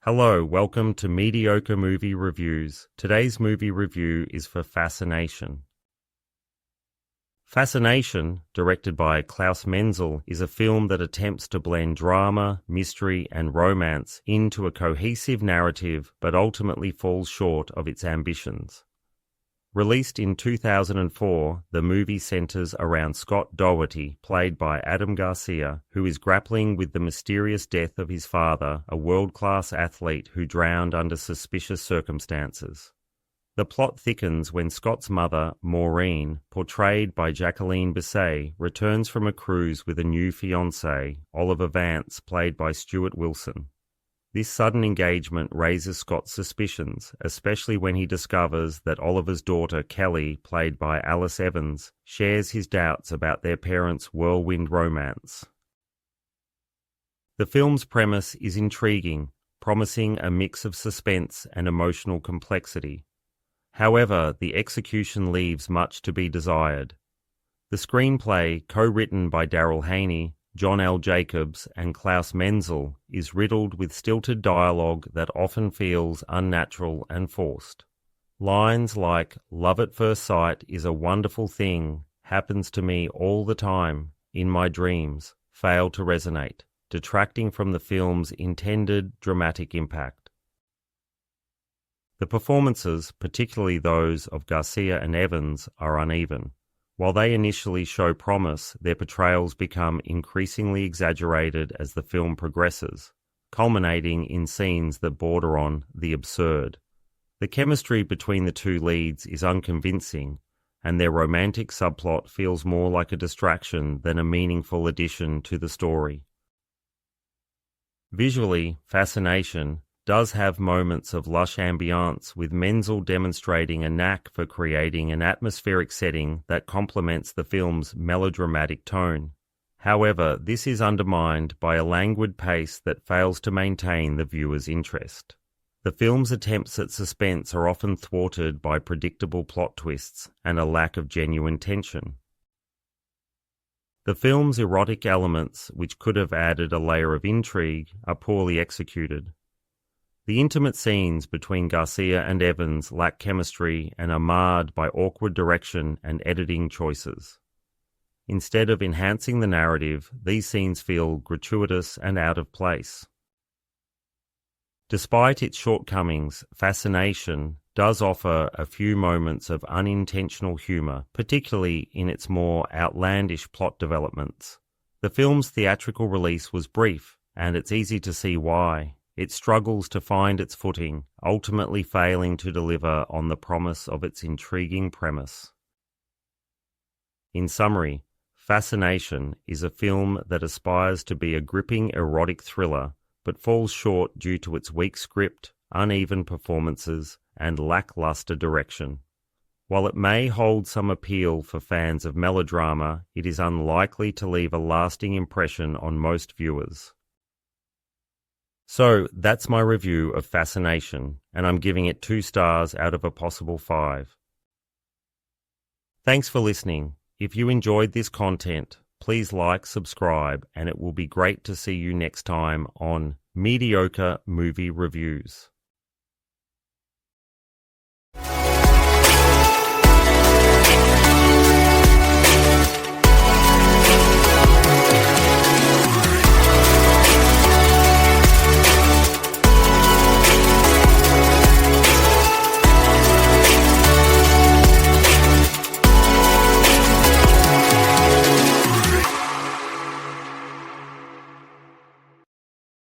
Hello, welcome to Mediocre Movie Reviews. Today's movie review is for Fascination. Fascination, directed by Klaus Menzel, is a film that attempts to blend drama, mystery, and romance into a cohesive narrative but ultimately falls short of its ambitions. Released in 2004, the movie centers around Scott Dougherty, played by Adam Garcia, who is grappling with the mysterious death of his father, a world-class athlete who drowned under suspicious circumstances. The plot thickens when Scott's mother, Maureen, portrayed by Jacqueline Bisset, returns from a cruise with a new fiancé, Oliver Vance, played by Stuart Wilson. This sudden engagement raises Scott's suspicions, especially when he discovers that Oliver's daughter, Kelly, played by Alice Evans, shares his doubts about their parents' whirlwind romance. The film's premise is intriguing, promising a mix of suspense and emotional complexity. However, the execution leaves much to be desired. The screenplay, co-written by Daryl Haney, John L. Jacobs, and Klaus Menzel, is riddled with stilted dialogue that often feels unnatural and forced. Lines like, "Love at first sight is a wonderful thing, happens to me all the time, in my dreams," fail to resonate, detracting from the film's intended dramatic impact. The performances, particularly those of Garcia and Evans, are uneven. While they initially show promise, their portrayals become increasingly exaggerated as the film progresses, culminating in scenes that border on the absurd. The chemistry between the two leads is unconvincing, and their romantic subplot feels more like a distraction than a meaningful addition to the story. Visually, Fascination does have moments of lush ambience, with Menzel demonstrating a knack for creating an atmospheric setting that complements the film's melodramatic tone. However, this is undermined by a languid pace that fails to maintain the viewer's interest. The film's attempts at suspense are often thwarted by predictable plot twists and a lack of genuine tension. The film's erotic elements, which could have added a layer of intrigue, are poorly executed. The intimate scenes between Garcia and Evans lack chemistry and are marred by awkward direction and editing choices. Instead of enhancing the narrative, these scenes feel gratuitous and out of place. Despite its shortcomings, Fascination does offer a few moments of unintentional humor, particularly in its more outlandish plot developments. The film's theatrical release was brief, and it's easy to see why. It struggles to find its footing, ultimately failing to deliver on the promise of its intriguing premise. In summary, Fascination is a film that aspires to be a gripping erotic thriller, but falls short due to its weak script, uneven performances, and lackluster direction. While it may hold some appeal for fans of melodrama, it is unlikely to leave a lasting impression on most viewers. So, that's my review of Fascination, and I'm giving it 2 stars out of a possible 5. Thanks for listening. If you enjoyed this content, please like, subscribe, and it will be great to see you next time on Mediocre Movie Reviews.